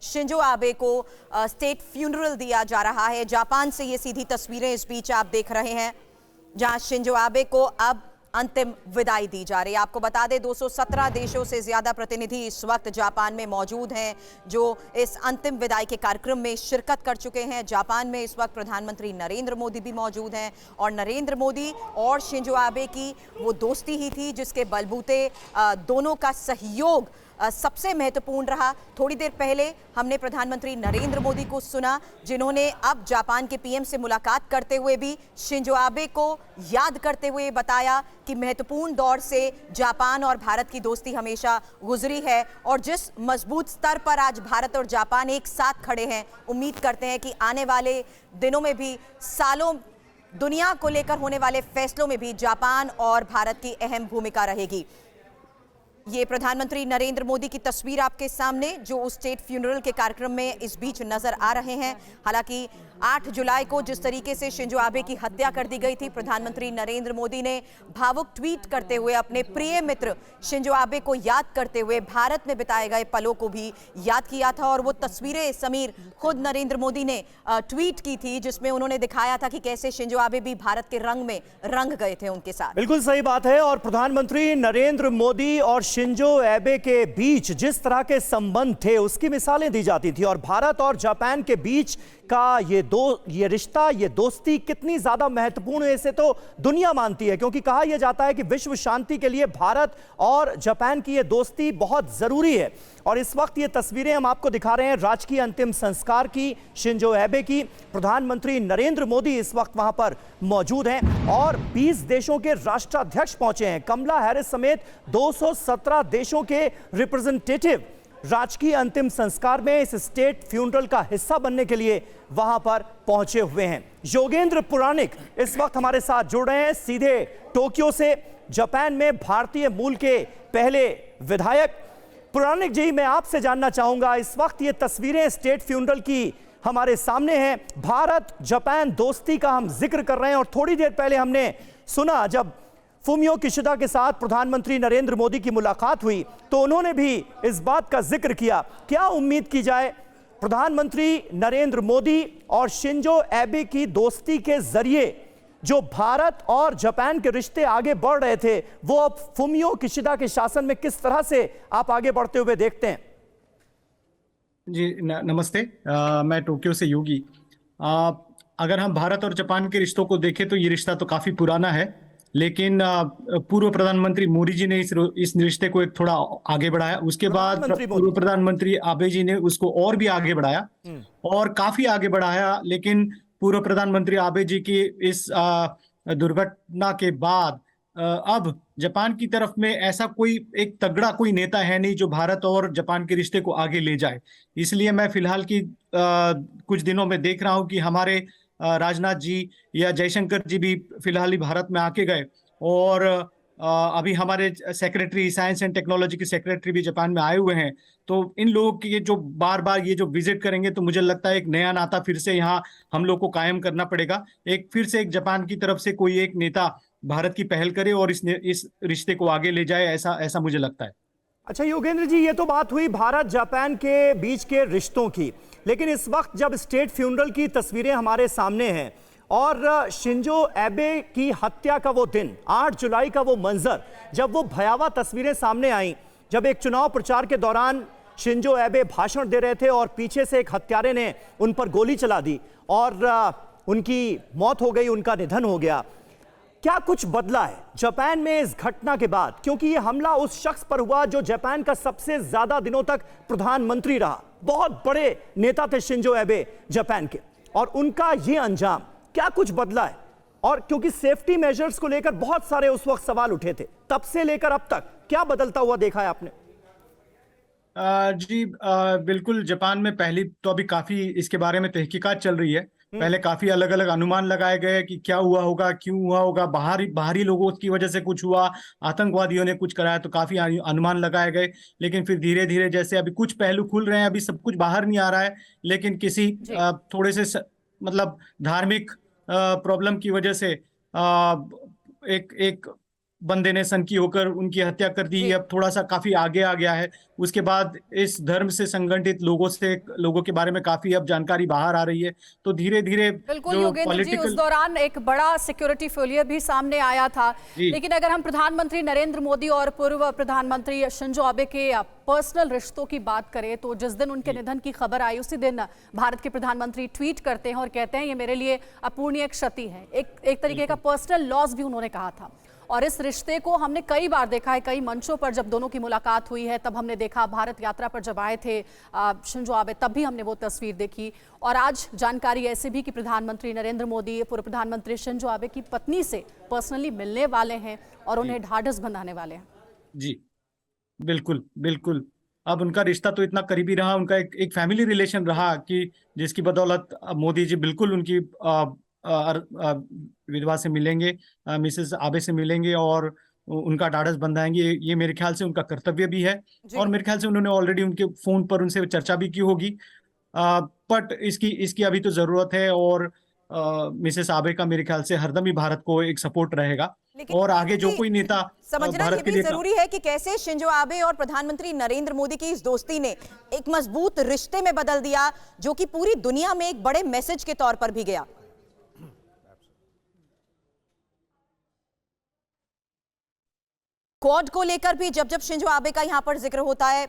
Shinzo Abe को state funeral दिया जा रहा है। जापान से ये सीधी तस्वीरें इस बीच आप देख रहे हैं, जहां शिंजो आबे को अब अंतिम विदाई दी जा रही है। आपको बता दें 217 देशों से ज्यादा प्रतिनिधि इस वक्त जापान में मौजूद हैं, जो इस अंतिम विदाई के कार्यक्रम में शिरकत कर चुके हैं। जापान में इस वक्त प्रधानमंत्री नरेंद्र मोदी भी मौजूद हैं और नरेंद्र मोदी और शिंजो आबे की वो दोस्ती ही थी जिसके बलबूते दोनों का सहयोग सबसे महत्वपूर्ण रहा। थोड़ी देर पहले हमने प्रधानमंत्री नरेंद्र मोदी को सुना, जिन्होंने अब जापान के पीएम से मुलाकात करते हुए भी शिंजो आबे को याद करते हुए बताया कि महत्वपूर्ण दौर से जापान और भारत की दोस्ती हमेशा गुजरी है और जिस मजबूत स्तर पर आज भारत और जापान एक साथ खड़े हैं, उम्मीद करते हैं कि आने वाले दिनों में भी, सालों, दुनिया को लेकर होने वाले फैसलों में भी जापान और भारत की अहम भूमिका रहेगी। ये प्रधानमंत्री नरेंद्र मोदी की तस्वीर आपके सामने, जो उस स्टेट फ्यूनरल के कार्यक्रम में इस बीच नजर आ रहे हैं। हालांकि 8 जुलाई को जिस तरीके से शिंजो आबे की हत्या कर दी गई थी, प्रधानमंत्री नरेंद्र मोदी ने भावुक ट्वीट करते हुए अपने प्रिय मित्र शिंजो आबे को याद करते हुए भारत में बिताए गए पलों को भी याद किया था। और वो तस्वीरें समीर खुद नरेंद्र मोदी ने ट्वीट की थी, जिसमें उन्होंने दिखाया था कि कैसे शिंजो आबे भी भारत के रंग में रंग गए थे उनके साथ। बिल्कुल सही बात है। और प्रधानमंत्री नरेंद्र मोदी और शिंजो आबे के बीच जिस तरह के संबंध थे उसकी मिसालें दी जाती थी, और भारत और जापान के बीच का ये रिश्ता, ये दोस्ती कितनी ज्यादा महत्वपूर्ण है इसे तो दुनिया मानती है, क्योंकि कहा यह जाता है कि विश्व शांति के लिए भारत और जापान की ये दोस्ती बहुत जरूरी है। और इस वक्त ये तस्वीरें हम आपको दिखा रहे हैं राजकीय अंतिम संस्कार की, शिंजो आबे की। प्रधानमंत्री नरेंद्र मोदी इस वक्त वहां पर मौजूद हैं और 20 देशों के राष्ट्राध्यक्ष पहुंचे हैं। कमला हैरिस समेत 217 देशों के रिप्रेजेंटेटिव राजकीय अंतिम संस्कार में इस स्टेट फ्यूनरल का हिस्सा बनने के लिए वहां पर पहुंचे हुए हैं। योगेंद्र पुराणिक इस वक्त हमारे साथ जुड़ रहे हैं सीधे टोक्यो से, जापान में भारतीय मूल के पहले विधायक। पुराणिक जी, मैं आपसे जानना चाहूंगा, इस वक्त ये तस्वीरें स्टेट फ्यूनरल की हमारे सामने हैं, भारत जापान दोस्ती का हम जिक्र कर रहे हैं, और थोड़ी देर पहले हमने सुना जब फुमियो किशिदा के साथ प्रधानमंत्री नरेंद्र मोदी की मुलाकात हुई तो उन्होंने भी इस बात का जिक्र किया। क्या उम्मीद की जाए प्रधानमंत्री नरेंद्र मोदी और शिंजो आबे की दोस्ती के जरिए जो भारत और जापान के रिश्ते आगे बढ़ रहे थे, वो अब फुमियो किशिदा के शासन में किस तरह से आप आगे बढ़ते हुए देखते हैं? जी नमस्ते, मैं टोक्यो से योगी। अगर हम भारत और जापान के रिश्तों को देखें तो ये रिश्ता तो काफी पुराना है, लेकिन पूर्व प्रधानमंत्री मोदी जी ने इस रिश्ते को एक थोड़ा आगे बढ़ाया। उसके बाद पूर्व प्रधानमंत्री आबे जी ने उसको और भी आगे बढ़ाया और काफी आगे बढ़ाया। लेकिन पूर्व प्रधानमंत्री आबे जी की इस दुर्घटना के बाद अब जापान की तरफ में ऐसा कोई एक तगड़ा कोई नेता है नहीं जो भारत और जापान के रिश्ते को आगे ले जाए। इसलिए मैं फिलहाल की कुछ दिनों में देख रहा हूं कि हमारे राजनाथ जी या जयशंकर जी भी फिलहाल ही भारत में आके गए, और अभी हमारे सेक्रेटरी साइंस एंड टेक्नोलॉजी के सेक्रेटरी भी जापान में आए हुए हैं। तो इन लोगों की ये जो बार बार ये जो विजिट करेंगे तो मुझे लगता है एक नया नाता फिर से यहाँ हम लोग को कायम करना पड़ेगा। एक फिर से एक जापान की तरफ से कोई एक नेता भारत की पहल करे और इस रिश्ते को आगे ले जाए, ऐसा मुझे लगता है। अच्छा योगेंद्र जी, ये तो बात हुई भारत जापान के बीच के रिश्तों की, लेकिन इस वक्त जब स्टेट फ्यूनरल की तस्वीरें हमारे सामने हैं और शिंजो आबे की हत्या का वो दिन, 8 जुलाई का वो मंजर, जब वो भयावह तस्वीरें सामने आई, जब एक चुनाव प्रचार के दौरान शिंजो आबे भाषण दे रहे थे और पीछे से एक हत्यारे ने उन पर गोली चला दी और उनकी मौत हो गई, उनका निधन हो गया। क्या कुछ बदला है जापान में इस घटना के बाद? क्योंकि ये हमला उस शख्स पर हुआ जो जापान का सबसे ज्यादा दिनों तक प्रधानमंत्री रहा, बहुत बड़े नेता थे शिंजो आबे जापान के, और उनका ये अंजाम, क्या कुछ बदला है? और क्योंकि सेफ्टी मेजर्स को लेकर बहुत सारे उस वक्त सवाल उठे थे, तब से लेकर अब तक क्या बदलता हुआ देखा है आपने? जी बिल्कुल, जापान में पहली तो अभी काफी इसके बारे में तहकीकात चल रही है। पहले काफी अलग अलग अनुमान लगाए गए कि क्या हुआ होगा, क्यों हुआ होगा, बाहरी लोगों की वजह से कुछ हुआ, आतंकवादियों ने कुछ कराया, तो काफी अनुमान लगाए गए। लेकिन फिर धीरे धीरे जैसे अभी कुछ पहलू खुल रहे हैं, अभी सब कुछ बाहर नहीं आ रहा है, लेकिन किसी थोड़े से मतलब धार्मिक प्रॉब्लम की वजह से एक बंदे ने सनकी होकर उनकी हत्या कर दी, अब थोड़ा सा काफी आगे आ गया है। उसके बाद इस धर्म से संगठित लोगों के बारे में काफी अब जानकारी बाहर आ रही है। तो धीरे धीरे बिल्कुल जो योगेंद्र जी, उस दौरान एक बड़ा सिक्योरिटी फेलियर भी सामने आया था। लेकिन अगर हम प्रधानमंत्री नरेंद्र मोदी और पूर्व प्रधानमंत्री शिंजो आबे के पर्सनल रिश्तों की बात करें तो जिस दिन उनके निधन की खबर आई उसी दिन भारत के प्रधानमंत्री ट्वीट करते हैं और कहते हैं ये मेरे लिए अपूर्णीय क्षति है। एक तरीके का पर्सनल लॉस भी उन्होंने कहा था। और इस रिश्ते को हमने कई बार देखा है, कई मंचों पर जब दोनों की मुलाकात हुई है तब हमने देखा, भारत यात्रा पर जब आए थे शिंजो आबे तब भी हमने वो तस्वीर देखी। और आज जानकारी ऐसे भी कि प्रधानमंत्री नरेंद्र मोदी पूर्व प्रधानमंत्री शिंजो आबे की पत्नी से पर्सनली मिलने वाले हैं और उन्हें ढाढ़स बंधाने वाले हैं। जी बिल्कुल बिल्कुल। अब उनका रिश्ता तो इतना करीबी रहा, उनका एक फैमिली रिलेशन रहा कि जिसकी बदौलत मोदी जी बिल्कुल उनकी विधवा से मिलेंगे, मिसेस आबे से मिलेंगे और उनका ढाढ़स बंधाएंगे। ये मेरे ख्याल से उनका कर्तव्य भी है और मेरे ख्याल से उन्होंने ऑलरेडी उनके फोन पर उनसे चर्चा भी की होगी। बट इसकी अभी तो जरूरत है और मिसेस आबे का मेरे ख्याल से हरदम ही भारत को एक सपोर्ट रहेगा। और आगे जो कोई नेता समझना ये भी जरूरी है कि कैसे शिंजो आबे और प्रधानमंत्री नरेंद्र मोदी की इस दोस्ती ने एक मजबूत रिश्ते में बदल दिया, जो कि पूरी दुनिया में एक बड़े मैसेज के तौर पर भी गया। क्वाड को लेकर भी जब जब शिंजो आबे का यहां पर जिक्र होता है,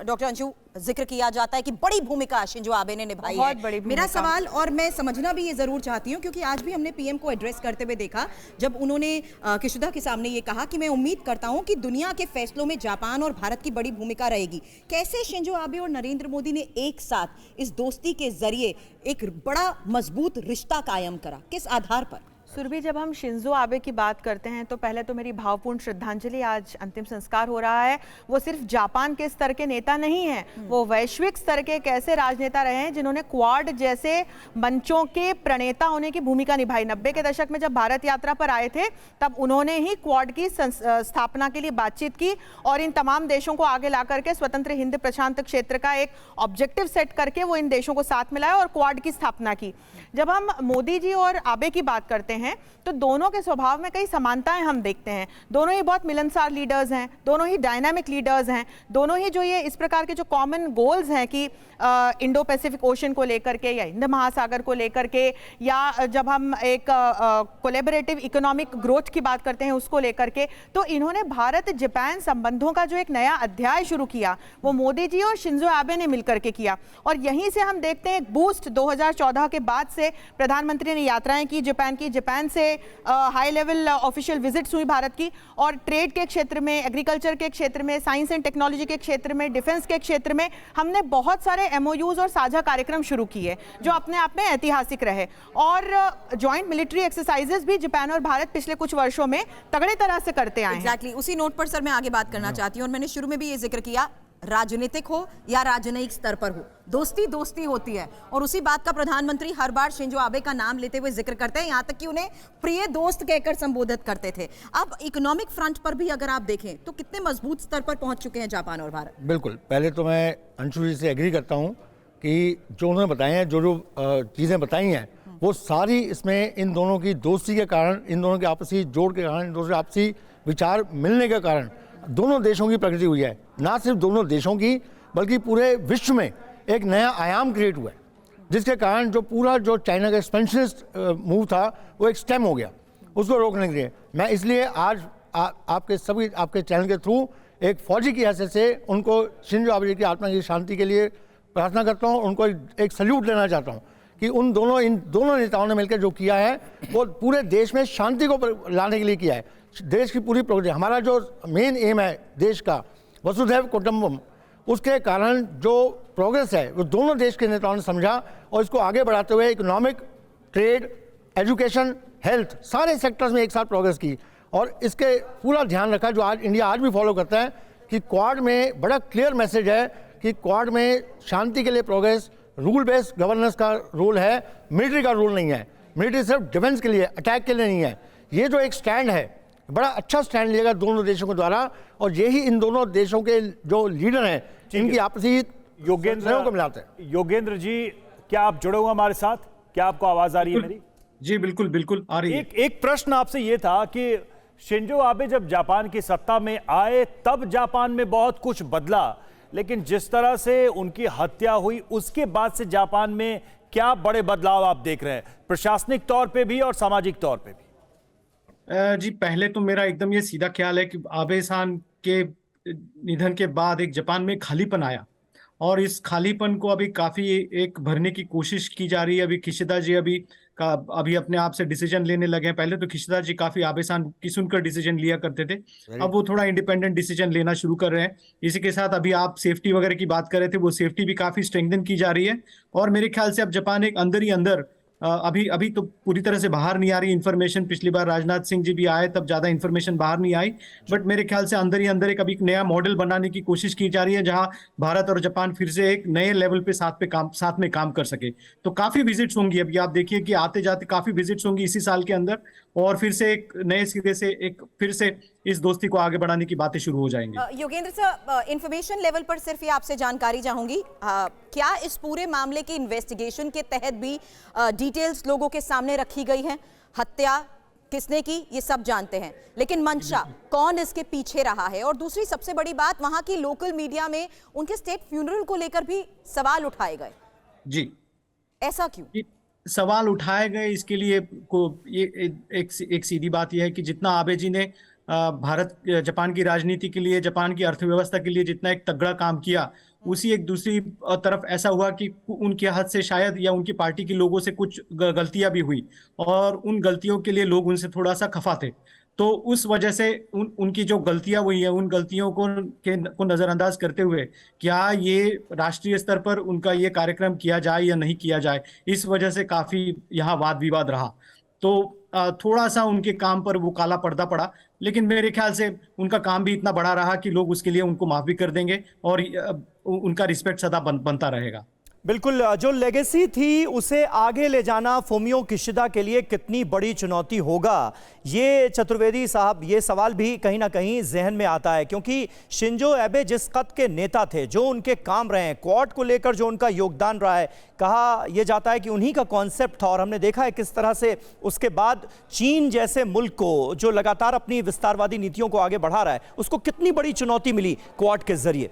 डॉक्टर अंशु, जिक्र किया जाता है कि बड़ी भूमिका शिंजो आबे ने निभाई है। मेरा सवाल, और मैं समझना भी ये जरूर चाहती हूं क्योंकि आज भी हमने पीएम को एड्रेस करते हुए देखा जब उन्होंने किशुदा के सामने ये कहा कि मैं उम्मीद करता हूं कि दुनिया के फैसलों में जापान और भारत की बड़ी भूमिका रहेगी। कैसे शिंजो आबे और नरेंद्र मोदी ने एक साथ इस दोस्ती के जरिए एक बड़ा मजबूत रिश्ता कायम करा, किस आधार पर? सुरभि, जब हम शिंजो आबे की बात करते हैं तो पहले तो मेरी भावपूर्ण श्रद्धांजलि। आज अंतिम संस्कार हो रहा है। वो सिर्फ जापान के स्तर के नेता नहीं हैं, वो वैश्विक स्तर के एक ऐसे राजनेता रहे हैं जिन्होंने क्वाड जैसे मंचों के प्रणेता होने की भूमिका निभाई। 90 के दशक में जब भारत यात्रा पर आए थे तब उन्होंने ही क्वाड की स्थापना के लिए बातचीत की और इन तमाम देशों को आगे ला करके स्वतंत्र हिंद प्रशांत क्षेत्र का एक ऑब्जेक्टिव सेट करके वो इन देशों को साथ मिलाया और क्वाड की स्थापना की। जब हम मोदी जी और आबे की बात करते हैं तो दोनों के स्वभाव में कई समानताएं हम देखते हैं। दोनों ही बहुत मिलनसार लीडर्स हैं, दोनों ही डायनामिक लीडर्स हैं, दोनों ही जो ये इस प्रकार के जो कॉमन गोल्स हैं कि इंडो पैसिफिक ओशन को लेकर के या हिंद महासागर को लेकर के, या जब हम एक कोलैबोरेटिव इकोनॉमिक ग्रोथ की बात करते हैं उसको लेकर के, तो इन्होंने भारत जापान संबंधों का जो एक नया अध्याय शुरू किया वो मोदी जी और शिंजो आबे ने मिलकर के किया। और यहीं से हम देखते हैं एक बूस्ट 2014 के बाद से प्रधानमंत्री ने यात्राएं की जापान की, जापान से हाई लेवल ऑफिशियल विजिट्स हुई भारत की, और ट्रेड के क्षेत्र में, एग्रीकल्चर के क्षेत्र में, साइंस एंड टेक्नोलॉजी के क्षेत्र में, डिफेंस के क्षेत्र में हमने बहुत सारे एमओयूज और साझा कार्यक्रम शुरू किए जो अपने आप में ऐतिहासिक रहे। और जॉइंट मिलिट्री एक्सरसाइजेस भी जापान और भारत पिछले कुछ वर्षों में तगड़े तरह से करते आए हैं। एग्जैक्टली उसी नोट पर सर मैं आगे बात करना चाहती हूँ, और मैंने शुरू में भी ये जिक्र किया, राजनीतिक हो या राजनयिक स्तर पर हो, दोस्ती दोस्ती होती है। और उसी बात का प्रधानमंत्री हर बार शिंजो आबे का नाम लेते हुए जिक्र करते हैं, यहां तक कि उन्हें प्रिय दोस्त कहकर संबोधित करते थे। अब इकोनॉमिक फ्रंट पर भी अगर आप देखें तो कितने मजबूत स्तर पर पहुंच चुके हैं जापान और भारत? बिल्कुल, पहले तो मैं अंशु जी से एग्री करता हूं कि जो उन्होंने बताए हैं, जो चीज़ें बताई हैं वो सारी इसमें इन दोनों की दोस्ती के कारण, इन दोनों के आपसी जोड़ के कारण, इन दोनों के आपसी विचार मिलने के कारण दोनों देशों की प्रगति हुई है। ना सिर्फ दोनों देशों की बल्कि पूरे विश्व में एक नया आयाम क्रिएट हुआ है, जिसके कारण जो पूरा जो चाइना का एक्सपेंशनिस्ट मूव था वो एक स्टेम हो गया, उसको रोकने के लिए मैं इसलिए आज आपके चैनल के थ्रू एक फौजी की हैसियत से उनको शिंजो आबे की आत्मा की शांति के लिए प्रार्थना करता हूँ, उनको एक सल्यूट देना चाहता हूँ कि इन दोनों नेताओं ने मिलकर जो किया है वो पूरे देश में शांति को लाने के लिए किया है। देश की पूरी प्रगति, हमारा जो मेन एम है देश का वसुधैव कुटुंबकम, उसके कारण जो प्रोग्रेस है वो दोनों देश के नेताओं ने समझा और इसको आगे बढ़ाते हुए इकोनॉमिक, ट्रेड, एजुकेशन, हेल्थ सारे सेक्टर्स में एक साथ प्रोग्रेस की। और इसके पूरा ध्यान रखा जो आज इंडिया आज भी फॉलो करता है कि क्वाड में बड़ा क्लियर मैसेज है कि क्वाड में शांति के लिए प्रोग्रेस, रूल बेस्ड गवर्नेंस का रूल है, मिलिट्री का रूल नहीं है। मिलिट्री सिर्फ डिफेंस के लिए, अटैक के लिए नहीं है। ये जो एक स्टैंड है, बड़ा अच्छा स्टैंड लिएगा दोनों देशों के द्वारा, और यही इन दोनों देशों के जो लीडर हैं इनकी आपसी योगेंद्र को मिलाते हैं। योगेंद्र जी, क्या आप जुड़े हुए हमारे साथ? क्या आपको आवाज आ रही है मेरी? जी बिल्कुल बिल्कुल आ रही है। एक प्रश्न आपसे ये था कि शिंजो आबे जब जापान की सत्ता में आए तब जापान में बहुत कुछ बदला, लेकिन जिस तरह से उनकी हत्या हुई उसके बाद से जापान में क्या बड़े बदलाव आप देख रहे हैं, प्रशासनिक तौर पे भी और सामाजिक तौर पे भी? जी, पहले तो मेरा एकदम ये सीधा ख्याल है कि आबे सान के निधन के बाद एक जापान में खालीपन आया और इस खालीपन को अभी काफी एक भरने की कोशिश की जा रही है। अभी किशिदा जी अभी अपने आप से डिसीजन लेने लगे हैं। पहले तो किशिदा जी काफी आबे सान की सुनकर डिसीजन लिया करते थे, अब वो थोड़ा इंडिपेंडेंट डिसीजन लेना शुरू कर रहे हैं। इसी के साथ अभी आप सेफ्टी वगैरह की बात कर रहे थे, वो सेफ्टी भी काफी स्ट्रेंथन की जा रही है और मेरे ख्याल से अब जापान एक अंदर ही अंदर अभी तो पूरी तरह से बाहर नहीं आ रही इंफॉर्मेशन। पिछली बार राजनाथ सिंह जी भी आए तब ज्यादा इंफॉर्मेशन बाहर नहीं आई, बट मेरे ख्याल से अंदर ही अंदर एक अभी नया मॉडल बनाने की कोशिश की जा रही है जहां भारत और जापान फिर से एक नए लेवल पे साथ में काम कर सके। तो काफी विजिट्स होंगी, अभी आप देखिए कि आते जाते काफी विजिट्स होंगी इसी साल के अंदर और फिर से एक नए सिरे से फिर से इस दोस्ती को आगे बढ़ाने की बातें शुरू हो जाएंगी। योगेंद्र सर, इंफॉर्मेशन लेवल पर सिर्फ ये आपसे जानकारी चाहूंगी, क्या इस पूरे मामले की इन्वेस्टिगेशन के तहत भी डिटेल्स लोगों के सामने रखी गई हैं? हत्या किसने की ये सब जानते हैं, लेकिन मंशा कौन इसके पीछे रहा है? और दूसरी सबसे बड़ी बात, वहां की लोकल मीडिया में उनके स्टेट फ्यूनरल को लेकर भी सवाल उठाए गए। जी, ऐसा क्यों सवाल उठाए गए? इसके लिए ये एक सीधी बात यह है कि जितना आबे जी ने जापान की राजनीति के लिए, जापान की अर्थव्यवस्था के लिए जितना एक तगड़ा काम किया, उसी एक दूसरी तरफ ऐसा हुआ कि उनके हाथ से शायद या उनकी पार्टी के लोगों से कुछ गलतियां भी हुई और उन गलतियों के लिए लोग उनसे थोड़ा सा खफा थे। तो उस वजह से उनकी जो गलतियां हुई है, उन गलतियों को नजरअंदाज करते हुए क्या ये राष्ट्रीय स्तर पर उनका ये कार्यक्रम किया जाए या नहीं किया जाए, इस वजह से काफी यहाँ वाद विवाद रहा। तो थोड़ा सा उनके काम पर वो काला पर्दा पड़ा, लेकिन मेरे ख्याल से उनका काम भी इतना बड़ा रहा कि लोग उसके लिए उनको माफ भी कर देंगे और उनका रिस्पेक्ट सदा बनता रहेगा। बिल्कुल, जो लेगेसी थी उसे आगे ले जाना फुमियो किशिदा के लिए कितनी बड़ी चुनौती होगा, ये चतुर्वेदी साहब, ये सवाल भी कहीं ना कहीं जहन में आता है, क्योंकि शिंजो एबे जिस कद के नेता थे, जो उनके काम रहे हैं, क्वाड को लेकर जो उनका योगदान रहा है, कहा यह जाता है कि उन्हीं का कॉन्सेप्ट था और हमने देखा है किस तरह से उसके बाद चीन जैसे मुल्क को, जो लगातार अपनी विस्तारवादी नीतियों को आगे बढ़ा रहा है, उसको कितनी बड़ी चुनौती मिली क्वाड के जरिए।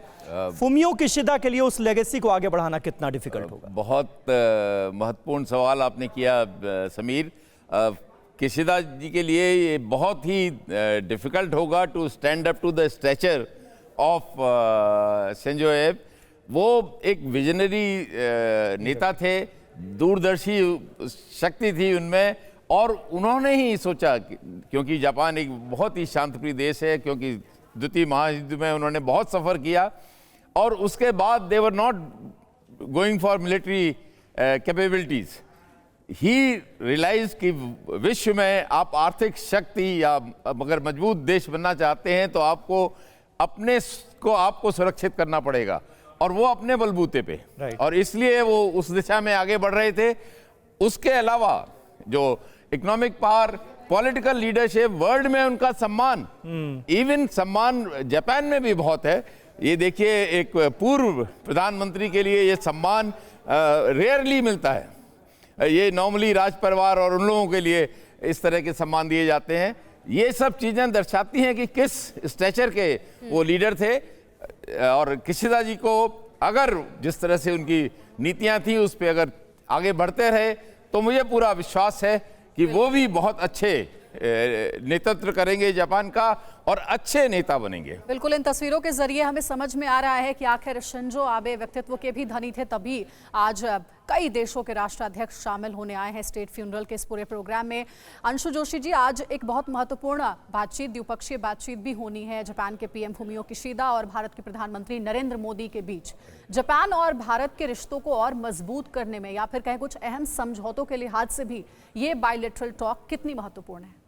फुमियो किशिदा के लिए उस लेगेसी को आगे बढ़ाना कितना डिफिकल्ट होगा? बहुत महत्वपूर्ण सवाल आपने किया समीर। किशिदा जी के लिए ये बहुत ही डिफिकल्ट होगा to stand up to the stature of Shinzo Abe. वो एक विजनरी नेता थे, दूरदर्शी शक्ति थी उनमें और उन्होंने ही सोचा क्योंकि जापान एक बहुत ही शांतिप्रिय देश है, क्योंकि द्वितीय महायुद्ध में उन्होंने बहुत सफ़र किया और उसके बाद they were not going for military capabilities. He realise कि विश्व में आप आर्थिक शक्ति या अगर मजबूत देश बनना चाहते हैं तो आपको अपने को आपको सुरक्षित करना पड़ेगा और वो अपने बलबूते पे, और इसलिए वो उस दिशा में आगे बढ़ रहे थे। उसके अलावा जो economic power, political leadership, world में उनका सम्मान, इवन सम्मान जापान में भी बहुत है। ये देखिए, एक पूर्व प्रधानमंत्री के लिए ये सम्मान रेयरली मिलता है। ये नॉर्मली राज परिवार और उन लोगों के लिए इस तरह के सम्मान दिए जाते हैं। ये सब चीज़ें दर्शाती हैं कि किस स्टेचर के वो लीडर थे और किशिदा जी को अगर जिस तरह से उनकी नीतियां थी उस पर अगर आगे बढ़ते रहे तो मुझे पूरा विश्वास है कि वो भी बहुत अच्छे नेतृत्व करेंगे जापान का और अच्छे नेता बनेंगे। बिल्कुल, इन तस्वीरों के जरिए हमें समझ में आ रहा है कि आखिर शिंजो आबे व्यक्तित्व के भी धनी थे, तभी आज कई देशों के राष्ट्राध्यक्ष शामिल होने आए हैं स्टेट फ्यूनरल के इस पूरे प्रोग्राम में। अंशु जोशी जी, आज एक बहुत महत्वपूर्ण बातचीत, द्विपक्षीय बातचीत भी होनी है जापान के पीएम फुमियो किशिदा और भारत के प्रधानमंत्री नरेंद्र मोदी के बीच। जापान और भारत के रिश्तों को और मजबूत करने में या फिर कहें कुछ अहम समझौतों के लिहाज से भी ये बायलैटरल टॉक कितनी महत्वपूर्ण है?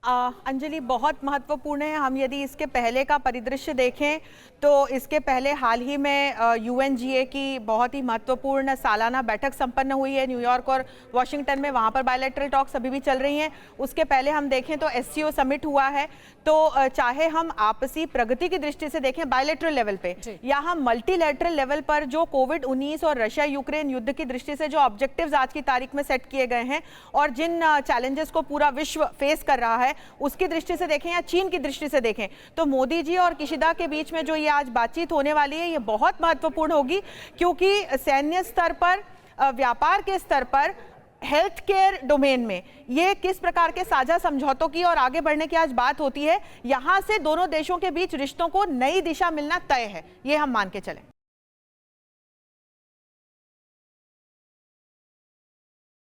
अंजलि, बहुत महत्वपूर्ण है। हम यदि इसके पहले का परिदृश्य देखें तो इसके पहले हाल ही में UNGA की बहुत ही महत्वपूर्ण सालाना बैठक संपन्न हुई है न्यूयॉर्क और वॉशिंगटन में। वहाँ पर बायलैटरल टॉक्स अभी भी चल रही हैं। उसके पहले हम देखें तो SCO समिट हुआ है। तो चाहे हम आपसी प्रगति की दृष्टि से देखें बायलैटरल लेवल पे या हम मल्टीलैटरल लेवल पर, जो कोविड-19 और रशिया यूक्रेन युद्ध की दृष्टि से जो ऑब्जेक्टिव्स आज की तारीख में सेट किए गए हैं और जिन चैलेंजेस को पूरा विश्व फेस कर रहा है, उसकी दृष्टि से देखें या चीन की दृष्टि से देखें, तो मोदी जी और किशिदा के बीच में जो ये आज बातचीत होने वाली है ये बहुत महत्वपूर्ण होगी, क्योंकि सैन्य स्तर पर, व्यापार के स्तर पर, हेल्थ केयर डोमेन में ये किस प्रकार के साझा समझौतों की और आगे बढ़ने की आज बात होती है। यहां से दोनों देशों के बीच रिश्तों को नई दिशा मिलना तय है, ये हम मान के चलें।